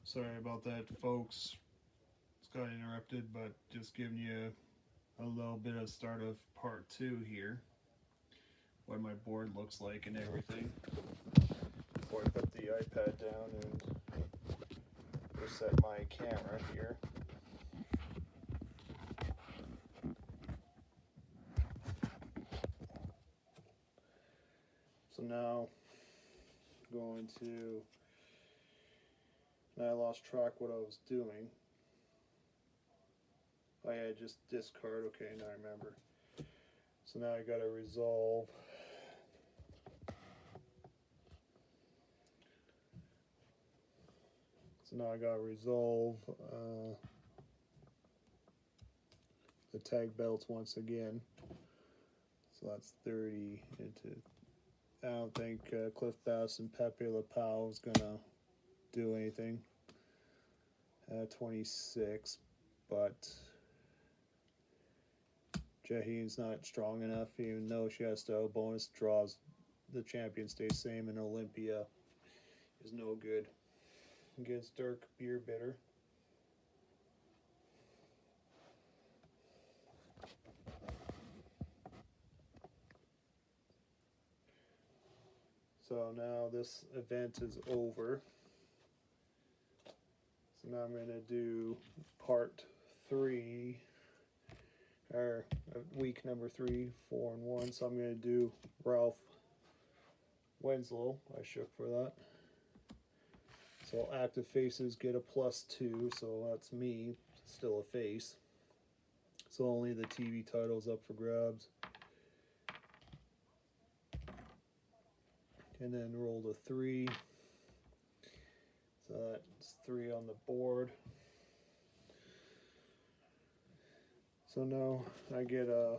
Sorry about that, folks. Just got interrupted, but just giving you a little bit of start of part two here. What my board looks like and everything. Before I put the iPad down and reset my camera here. So now, going to. I lost track what I was doing. Oh yeah, just discard. Okay, now I remember. So now I gotta resolve. So now I gotta resolve the tag belts once again. So that's 30 into. I don't think Cliff Bass and Pepe Le Pew is gonna do anything. 26, but Jaheen's not strong enough, even though she has to bonus draws. The champion stays same, and Olympia is no good against Dirk Beer Bitter. So now this event is over. So now I'm going to do part 3, or week number 3, 4, and 1. So I'm going to do Ralph Winslow. I shook for that. So active faces get a +2, so that's me, still a face. So only the TV title's up for grabs. And then rolled a 3. So that's 3 on the board. So now I get a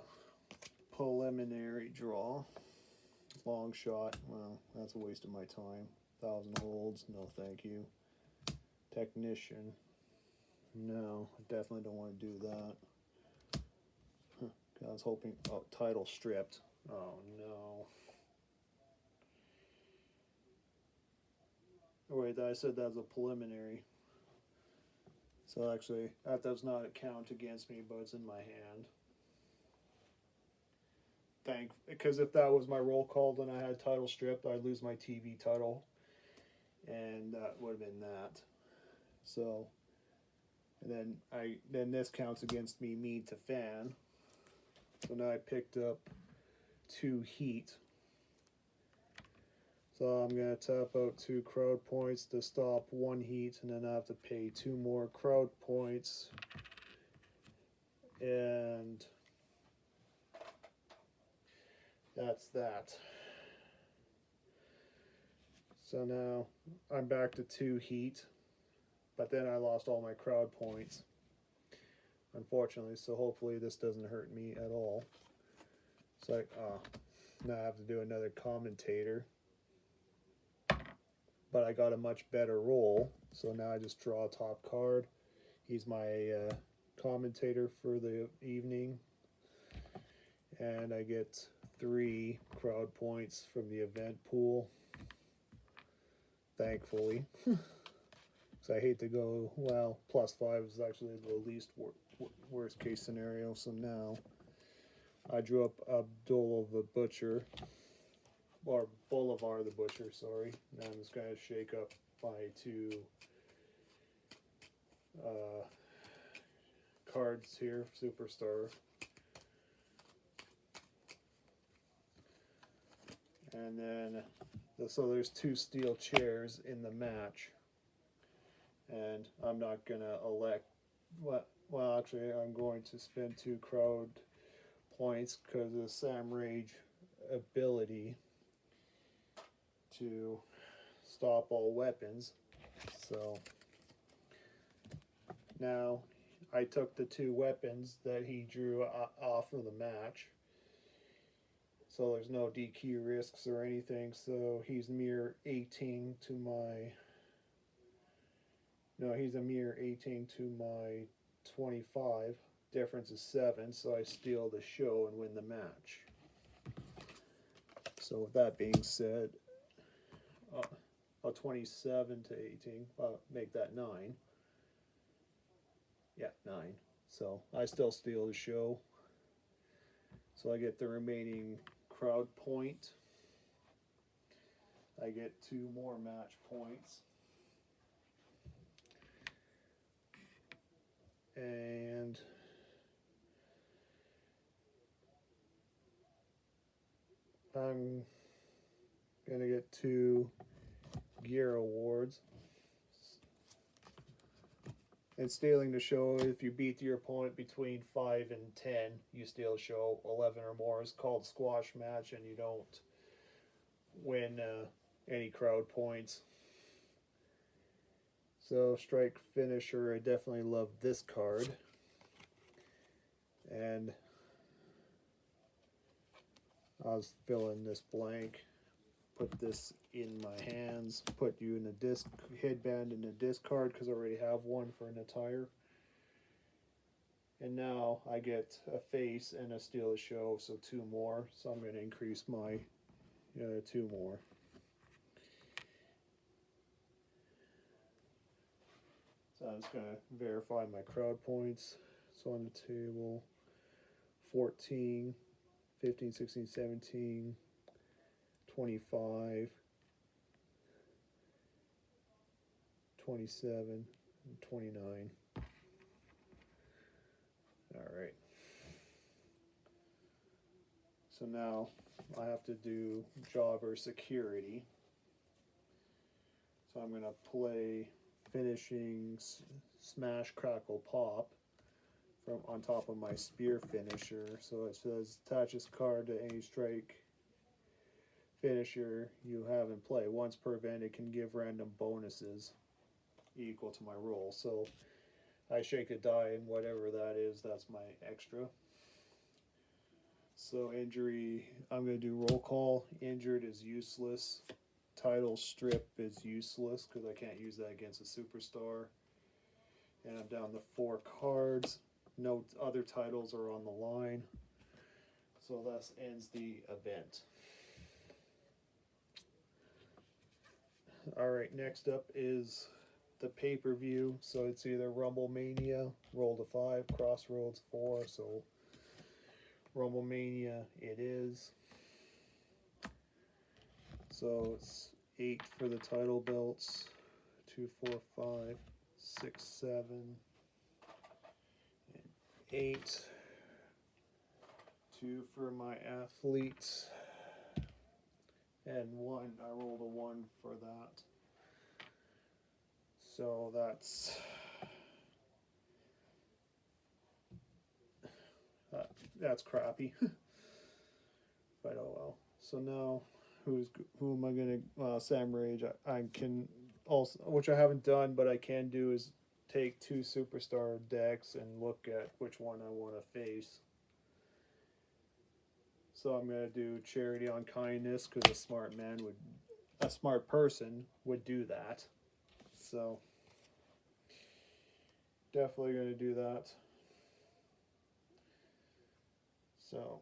preliminary draw. Long shot. Well, that's a waste of my time. 1,000 holds. No, thank you. Technician. No, I definitely don't want to do that. I was hoping. Oh, title stripped. Oh no. Oh, wait, I said that was a preliminary. So actually, that does not count against me, but it's in my hand. Because if that was my roll call, then I had title stripped, I'd lose my TV title, and that would have been that. So, and then this counts against me mean to fan. So now I picked up 2 heat. So I'm gonna tap out 2 crowd points to stop 1 heat, and then I have to pay 2 more crowd points. And that's that. So now I'm back to 2 heat, but then I lost all my crowd points, unfortunately, so hopefully this doesn't hurt me at all. It's like, now I have to do another commentator. But I got a much better roll, so now I just draw a top card. He's my commentator for the evening, and I get 3 crowd points from the event pool, thankfully. So I hate to go, well, +5 is actually the least worst case scenario. So now I drew up Abdullah the Butcher, or Bolivar the Butcher, sorry. Now I'm just going to shake up my 2 cards here, Superstar. And then, so there's 2 steel chairs in the match. And I'm not going to elect, well, actually, I'm going to spend 2 crowd points because of Sam Rage ability to stop all weapons. So now I took the 2 weapons that he drew off of the match. So there's no DQ risks or anything. So he's mere 18 to my. No, he's a mere 18 to my 25. Difference is 7, so I steal the show and win the match. So with that being said, 27 to 18. Make that 9. Yeah, 9. So I still steal the show. So I get the remaining crowd point. I get 2 more match points. And I'm gonna get 2 gear awards. And stealing the show, if you beat your opponent between 5 and 10, you steal a show. 11 or more is called squash match, and you don't win any crowd points. So strike finisher, I definitely love this card. And I'll fill in this blank, put this in my hands, put you in the disc headband in the discard because I already have one for an attire. And now I get a face and a steal a show, so 2 more. So I'm going to increase my 2 more. So I'm just going to verify my crowd points. So on the table, 14, 15, 16, 17, 25, 27, and 29. Alright. So now I have to do jobber security. So I'm going to play finishing smash crackle pop from on top of my spear finisher. So it says attach this card to any strike finisher you have in play. Once per event it can give random bonuses equal to my roll. So I shake a die and whatever that is, that's my extra. So injury, I'm going to do roll call. Injured is useless. Title strip is useless because I can't use that against a superstar. And I'm down to 4 cards. No other titles are on the line. So that ends the event. Alright, next up is the pay-per-view. So it's either Rumble Mania, roll to 5, Crossroads 4. So Rumble Mania it is. So it's 8 for the title belts, 2, 4, 5, 6, 7, and 8. 2 for my athletes, and 1. I rolled a 1 for that. So that's crappy. But oh well. So now who am I gonna Sam Rage? I can also, which I haven't done, but I can do, is take 2 superstar decks and look at which one I want to face. So I'm gonna do charity on kindness because a smart person would do that. So definitely gonna do that. So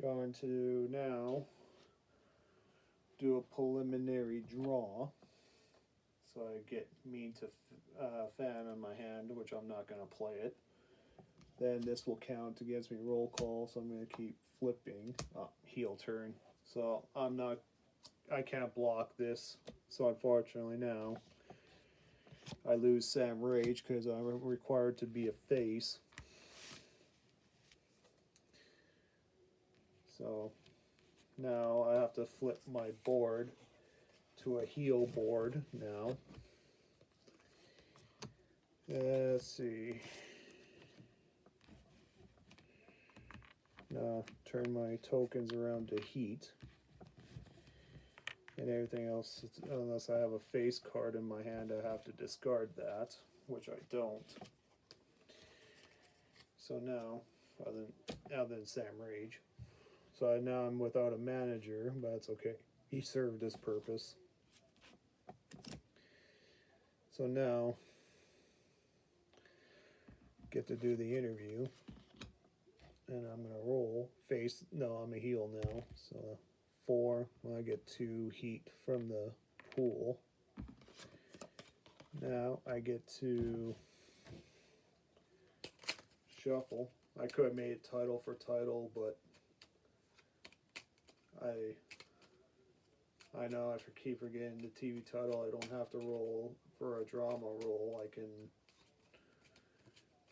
going to now do a preliminary draw. So I get mean to fan on my hand, which I'm not going to play it. Then this will count against me roll call, so I'm going to keep flipping. Heel turn. So I can't block this. So unfortunately now I lose Sam Rage because I'm required to be a face. So now I have to flip my board to a heel board now. Let's see. Now turn my tokens around to heat. And everything else, unless I have a face card in my hand, I have to discard that, which I don't. So now, other than Sam Rage. So now I'm without a manager, but that's okay. He served his purpose. So now, get to do the interview. and I'm gonna roll face. No, I'm a heel now. So 4. Well, I get 2 heat from the pool. Now I get to shuffle. I could have made it title for title, but I know I keep forgetting the TV title. I don't have to roll for a drama roll. I can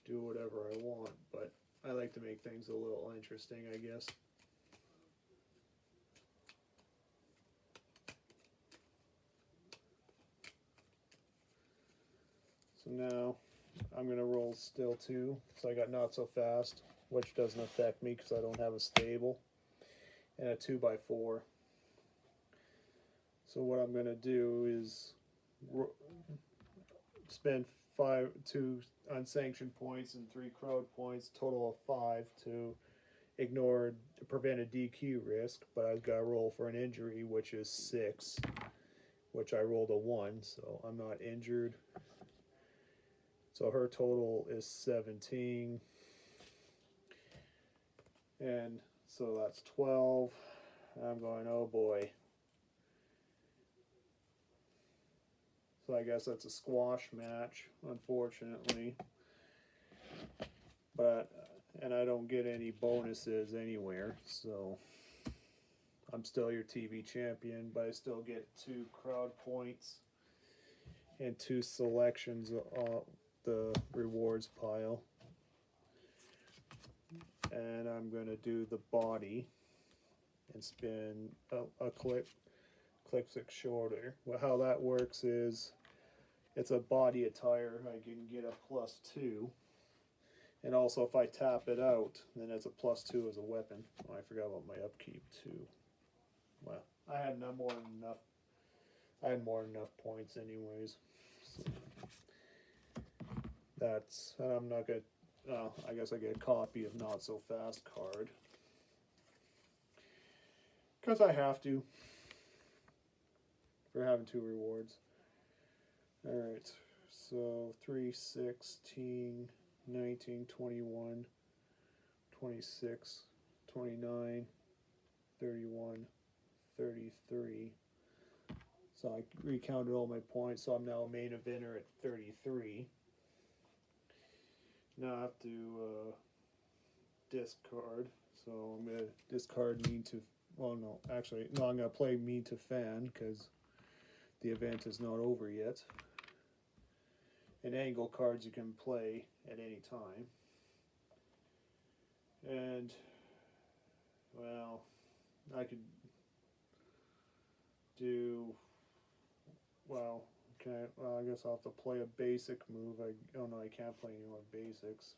do whatever I want, but I like to make things a little interesting, I guess. So now I'm going to roll still 2. So I got not so fast, which doesn't affect me because I don't have a stable, and a 2x4. So what I'm going to do is spend 2 unsanctioned points and 3 crowd points, total of 5 to prevent a DQ risk, but I've got to roll for an injury, which is 6, which I rolled a 1, so I'm not injured. So her total is 17, and so that's 12. I'm going, oh boy. So I guess that's a squash match, unfortunately. And I don't get any bonuses anywhere, so I'm still your TV champion, but I still get 2 crowd points and 2 selections of the rewards pile. And I'm going to do the body and spin a click 6 shoulder. Well, how that works is it's a body attire. I can get a +2. And also, if I tap it out, then it's a +2 as a weapon. Oh, I forgot about my upkeep too. Well, I had more than enough. I had more than enough points, anyways. So that's. And I'm not gonna. I guess I get a copy of Not So Fast card because I have to for having 2 rewards. All right. So 3, 16. 19, 21, 26, 29, 31, 33. So I recounted all my points, so I'm now a main eventer at 33. Now I have to discard. So I'm going to discard Mean to... Well, no, actually, no, I'm going to play Mean to Fan because the event is not over yet. And angle cards you can play at any time. And, well, I could do, well, okay, well, I guess I'll have to play a basic move. Oh no, I can't play any more basics.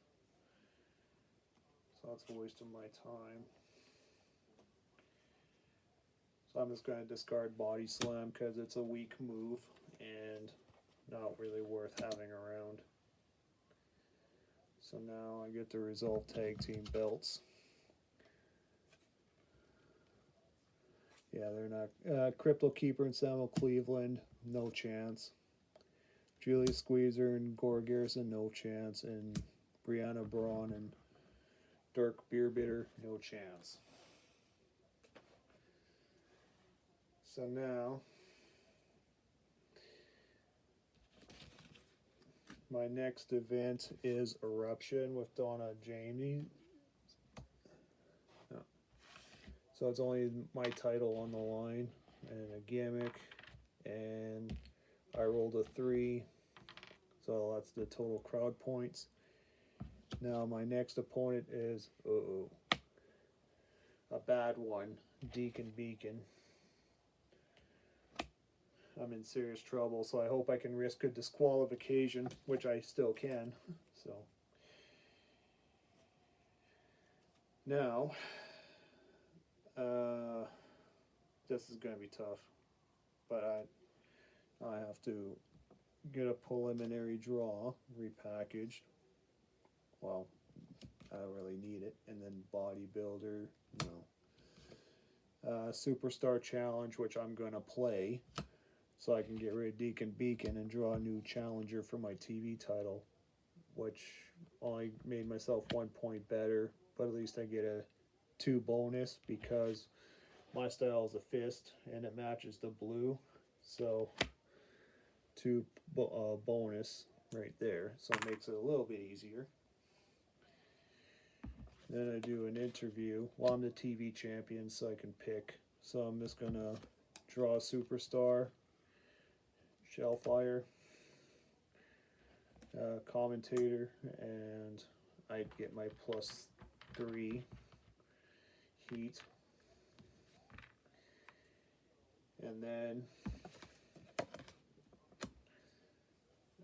So that's a waste of my time. So I'm just going to discard Body Slam because it's a weak move and not really worth having around. So now I get to resolve tag team belts. Yeah, they're not. Crypto Keeper and Samuel Cleveland, no chance. Julius Squeezer and Gore Garrison, no chance. And Brianna Braun and Dirk Beerbitter, no chance. So now my next event is Eruption with Donna Jamie. No. So it's only my title on the line and a gimmick, and I rolled a 3, so that's the total crowd points. Now my next opponent is a bad one, Deacon Beacon. I'm in serious trouble, so I hope I can risk a disqualification, which I still can. So now, this is going to be tough, but I have to get a preliminary draw repackaged. Well, I don't really need it. And then Bodybuilder, no. Superstar Challenge, which I'm going to play. So I can get rid of Deacon Beacon and draw a new challenger for my TV title, which only made myself 1 point better but at least I get a 2 bonus because my style is a fist and it matches the blue, so 2 bonus right there, so it makes it a little bit easier. Then I do an interview. Well, I'm the TV champion, so I can pick. So I'm just gonna draw a superstar, Shellfire, commentator, and I get my +3 heat. And then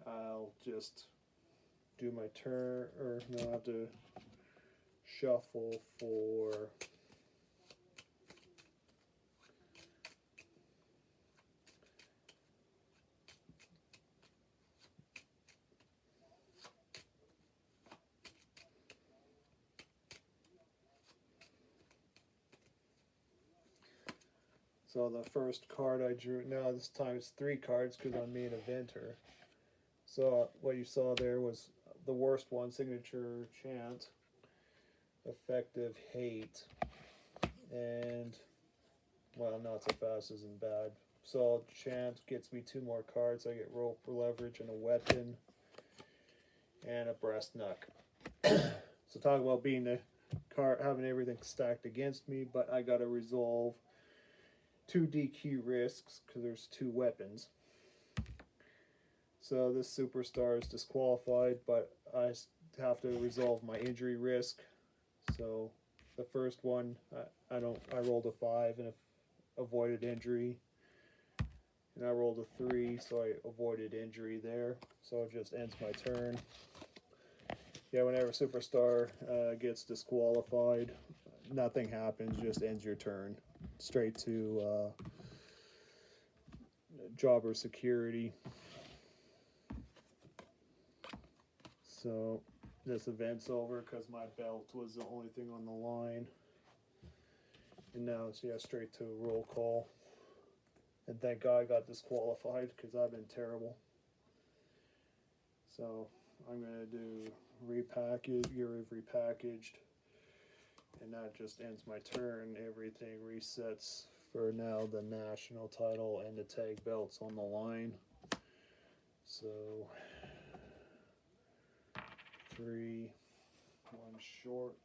I'll just do my turn, or no, I have to shuffle for so the first card I drew, now this time it's 3 cards because I'm main eventer. So what you saw there was the worst one, signature chant, effective hate, and well, not so fast isn't bad. So chant gets me 2 more cards. I get rope leverage and a weapon and a breast knuck. So talk about being the card, having everything stacked against me, but I gotta resolve 2 DQ risks because there's 2 weapons. So this superstar is disqualified, but I have to resolve my injury risk. So the first one, I rolled a 5 and avoided injury, and I rolled a 3, so I avoided injury there. So it just ends my turn. Yeah, whenever superstar gets disqualified, nothing happens, just ends your turn. Straight to jobber security. So this event's over because my belt was the only thing on the line. And now it's straight to roll call. And thank God I got disqualified because I've been terrible. So I'm gonna do repackage, get rid of repackaged, and that just ends my turn. Everything resets for now. The national title and the tag belts on the line. So 3, 1 short.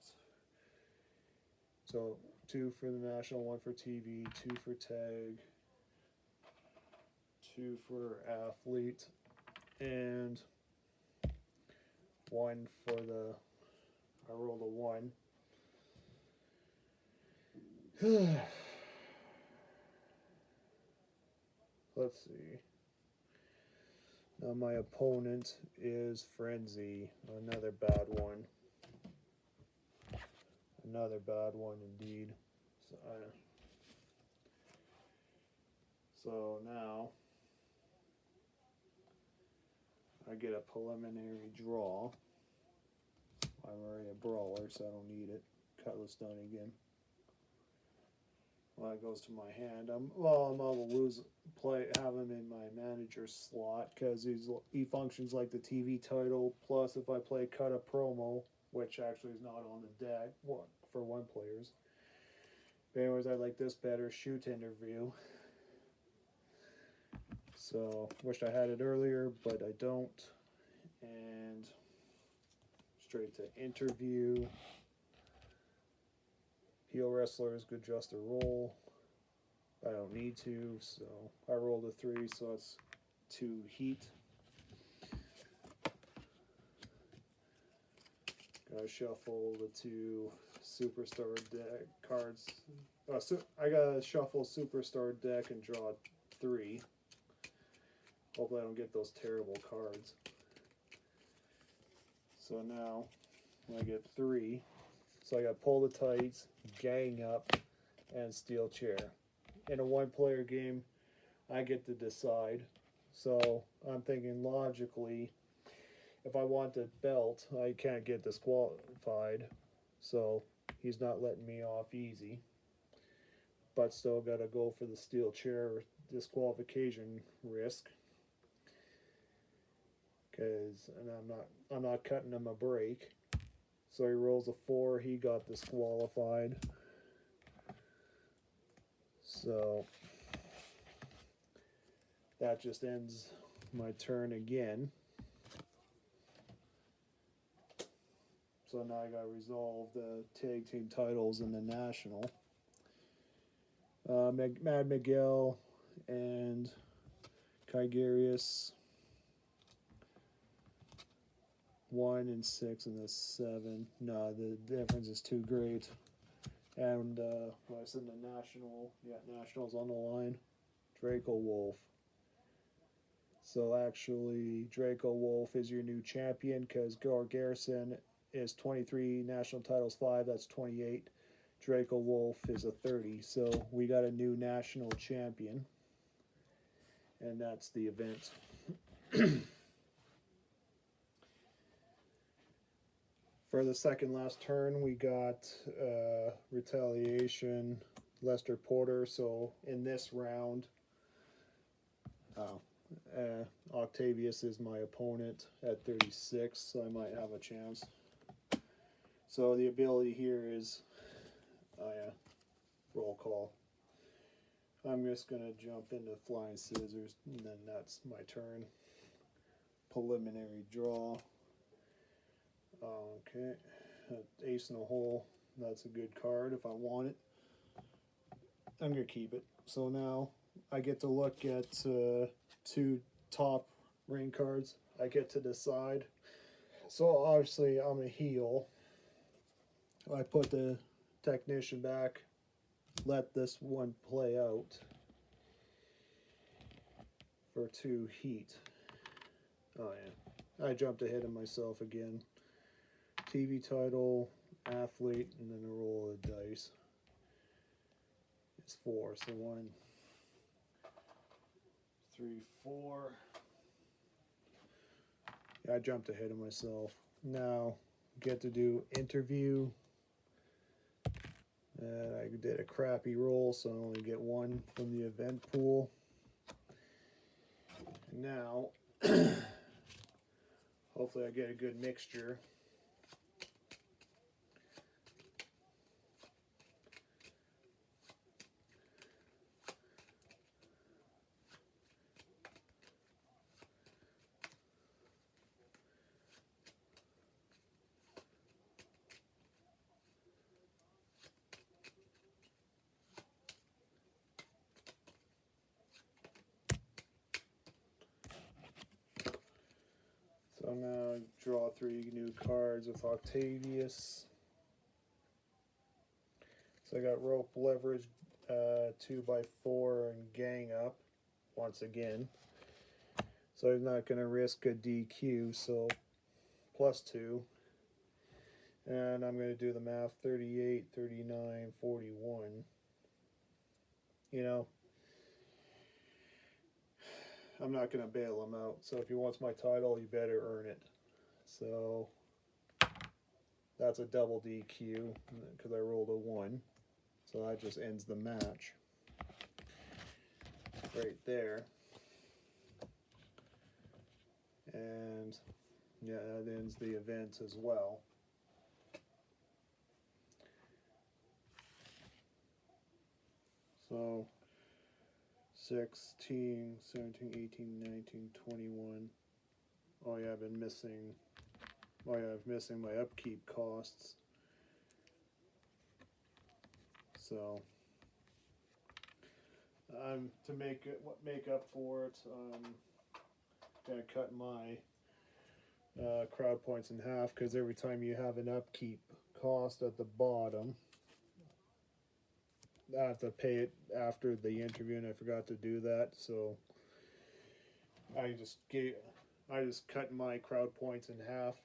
So 2 for the national, 1 for TV, 2 for tag, 2 for athlete, and 1 for the, I rolled a 1. Let's see. Now my opponent is Frenzy, another bad one. Another bad one indeed. So now I get a preliminary draw. I'm already a brawler, so I don't need it. Cutlass done again. Well, that goes to my hand. I'm gonna have him in my manager slot because he functions like the TV title. Plus, if I play cut a promo, which actually is not on the deck for 1 players. But anyways, I like this better. Shoot interview. So wished I had it earlier, but I don't. And straight to interview. Heel wrestlers, good just a roll. I don't need to, so I rolled a 3, so it's 2 heat. Gotta shuffle the 2 superstar deck cards. I gotta shuffle superstar deck and draw 3. Hopefully I don't get those terrible cards. So now I get 3. So I got pull the tights, gang up, and steel chair. In a 1-player game, I get to decide. So I'm thinking logically, if I want the belt, I can't get disqualified. So he's not letting me off easy. But still got to go for the steel chair disqualification risk. Because I'm not cutting him a break. So he rolls a 4. He got disqualified. So that just ends my turn again. So now I got to resolve the tag team titles in the national. Mad Miguel and Kygarius 1 and 6 and the 7. No, the difference is too great. And what I said in the national, nationals on the line. Draco Wolf. So actually, Draco Wolf is your new champion because Garrison is 23 national titles, 5. That's 28. Draco Wolf is a 30. So we got a new national champion, and that's the event. For the second last turn, we got Retaliation, Lester Porter. So in this round, Octavius is my opponent at 36, so I might have a chance. So the ability here is, roll call. I'm just going to jump into Flying Scissors, and then that's my turn. Preliminary draw. Okay, Ace in a Hole. That's a good card if I want it. I'm going to keep it. So now I get to look at 2 top ring cards. I get to decide. So obviously I'm a heel. I put the Technician back. Let this one play out for 2 heat. Oh yeah, I jumped ahead of myself again. TV title, athlete, and then a roll of the dice. It's 4, so 1, 3, 4. Yeah, I jumped ahead of myself. Now, get to do interview. I did a crappy roll, so I only get 1 from the event pool. Now, hopefully I get a good mixture. So now I draw 3 new cards with Octavius. So I got rope leverage, 2x4, and gang up once again. So I'm not going to risk a DQ, so +2. And I'm going to do the math, 38, 39, 41. You know, I'm not going to bail him out. So if he wants my title, you better earn it. So that's a double DQ because I rolled a 1. So that just ends the match right there. And yeah, that ends the event as well. So 16, 17, 18, 19, 21. Oh yeah, I've been missing. Oh yeah, I'm missing my upkeep costs. So to make up for it, I'm gonna cut my crowd points in half because every time you have an upkeep cost at the bottom, I have to pay it after the interview, and I forgot to do that. So I just cut my crowd points in half,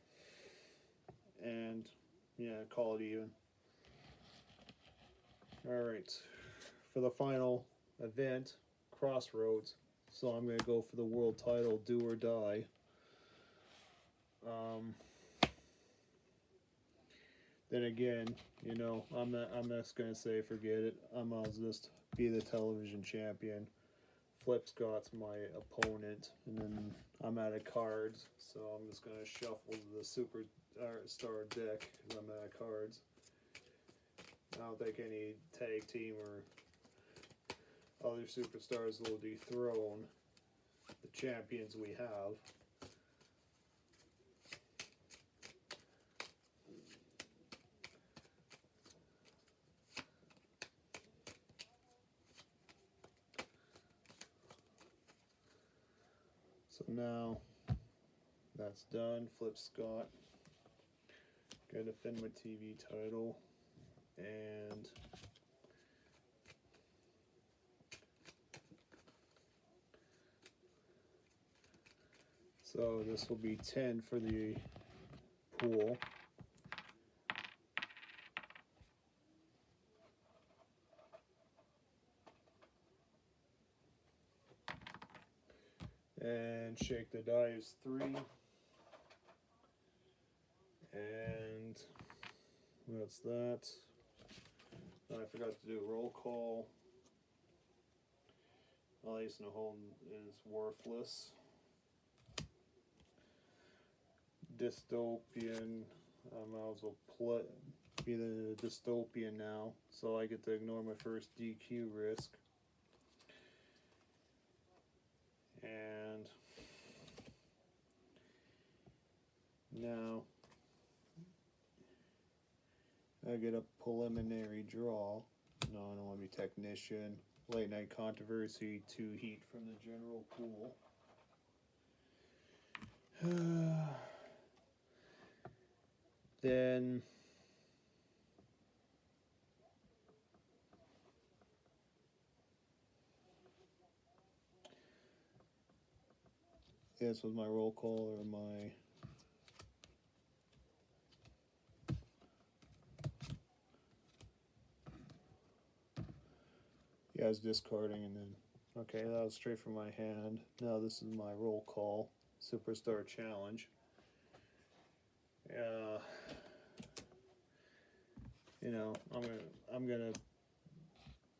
and yeah, call it even. All right, for the final event, Crossroads. So I'm going to go for the world title, do or die. Then again, you know, I'm just going to say forget it. I'll just be the television champion. Flip Scott's my opponent, and then I'm out of cards, so I'm just going to shuffle the super star deck because I'm out of cards. I don't think any tag team or other superstars will dethrone the champions we have. So now that's done. Flip Scott. Gotta defend my TV title. And so this will be 10 for the pool. And shake the die is 3. And what's that? I forgot to do a roll call. Alice Nahon is worthless. Dystopian. I might as well be the dystopian now, so I get to ignore my first DQ risk. And now I get a preliminary draw. No, I don't want to be technician. Late night controversy, 2 heat from the general pool. Then this was my roll call or my I was discarding and then okay, that was straight from my hand. Now this is my roll call, Superstar Challenge. You know, I'm gonna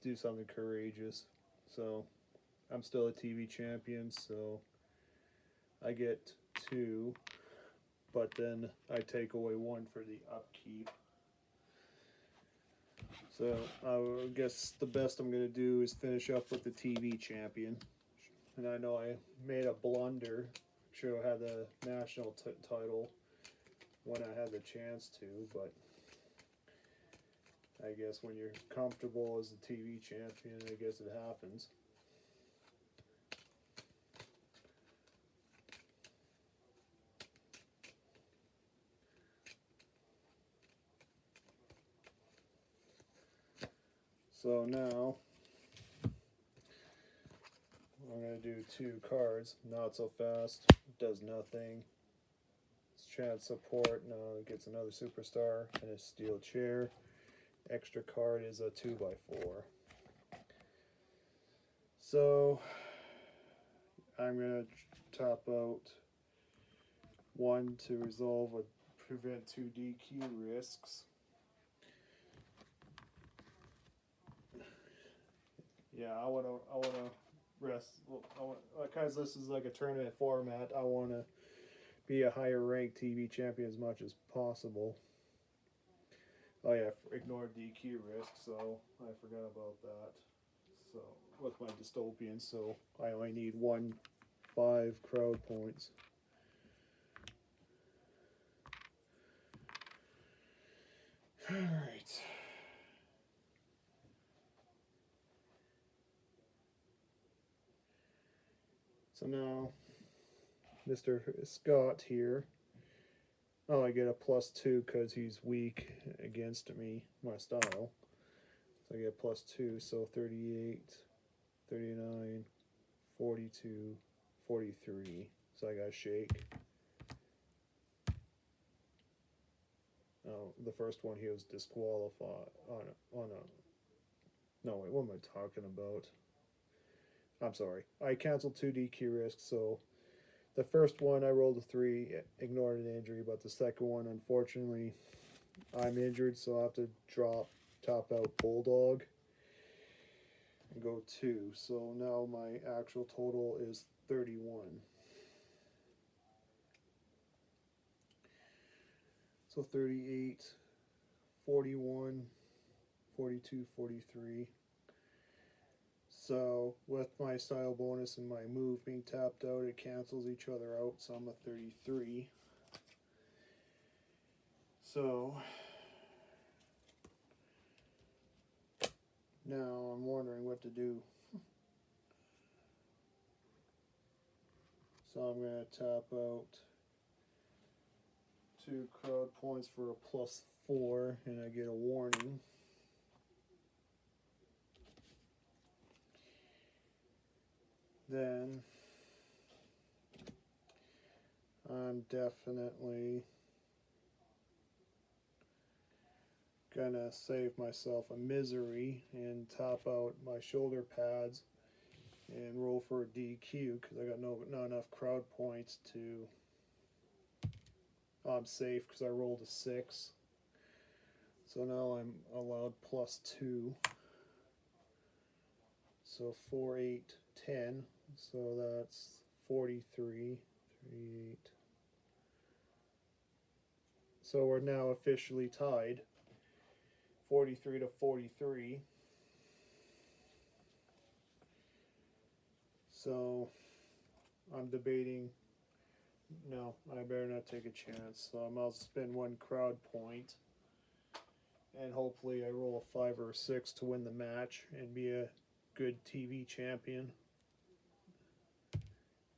do something courageous. So I'm still a TV champion, so I get 2, but then I take away 1 for the upkeep. So I guess the best I'm going to do is finish up with the TV champion. And I know I made a blunder. Should have had the national title when I had the chance to, but I guess when you're comfortable as a TV champion, I guess it happens. So now I'm going to do 2 cards. Not so fast. Does nothing. It's chance support. No, it gets another superstar and a steel chair. Extra card is a 2x4. So I'm going to top out 1 to resolve or prevent 2 DQ risks. Yeah, I wanna rest. Well, because this is like a tournament format, I wanna be a higher ranked TV champion as much as possible. Oh yeah, ignore DQ risk, so I forgot about that. So with my dystopian, so I only need 5 crowd points. All right. So now, Mr. Scott here. Oh, I get a +2 because he's weak against me, my style. So I get +2, so 38, 39, 42, 43. So I got shake. Oh, the first one he was disqualified on a. No, wait, what am I talking about? I'm sorry. I canceled 2 DQ risks, so the first one I rolled a 3, ignored an injury, but the second one, unfortunately, I'm injured, so I have to top out Bulldog and go 2. So now my actual total is 31. So 38, 41, 42, 43. So with my style bonus and my move being tapped out, it cancels each other out, so I'm a 33. So now I'm wondering what to do. So I'm going to tap out 2 crowd points for a +4, and I get a warning. Then I'm definitely gonna save myself a misery and top out my shoulder pads and roll for a DQ because I got not enough crowd points to. I'm safe because I rolled a 6. So now I'm allowed +2. So 4, 8, 10. So that's 43. 3, 8. So we're now officially tied. 43 to 43. So I'm debating. No, I better not take a chance. So I'll spend 1 crowd point, and hopefully I roll a 5 or a 6 to win the match and be a good TV champion.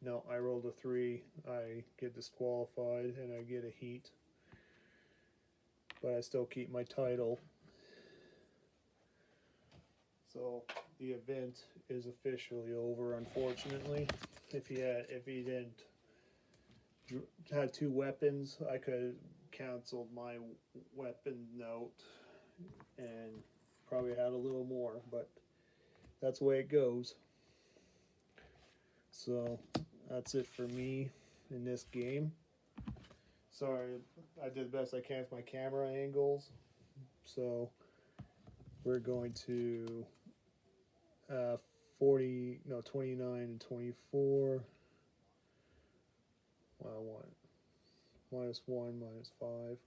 No, I rolled a 3. I get disqualified and I get a heat, but I still keep my title. So the event is officially over, unfortunately. If he didn't had 2 weapons, I could have canceled my weapon note and probably had a little more, but that's the way it goes. So that's it for me in this game. Sorry, I did the best I can with my camera angles. So we're going to 29 and 24. Wow, -1, -5.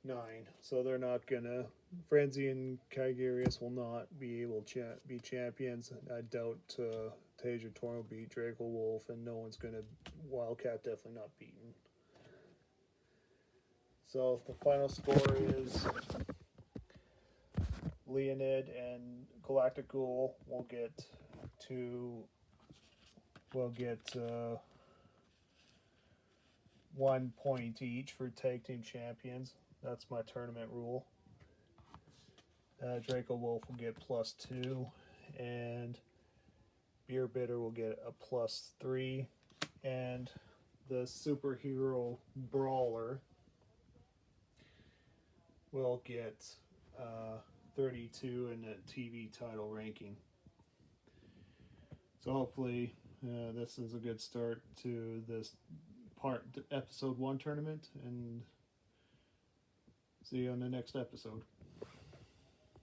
9. So they're not gonna. Frenzy and Kygarius will not be able to be champions. I doubt Tasia Torn will beat Draco Wolf, and no one's gonna. Wildcat definitely not beaten. So the final score is Leonid and Galactic Ghoul will get 1 point each for tag team champions. That's my tournament rule. Draco Wolf will get +2, and Beer Bitter will get a +3, and the Superhero Brawler will get 32 in the TV title ranking. So hopefully this is a good start to this episode 1 tournament, and see you on the next episode.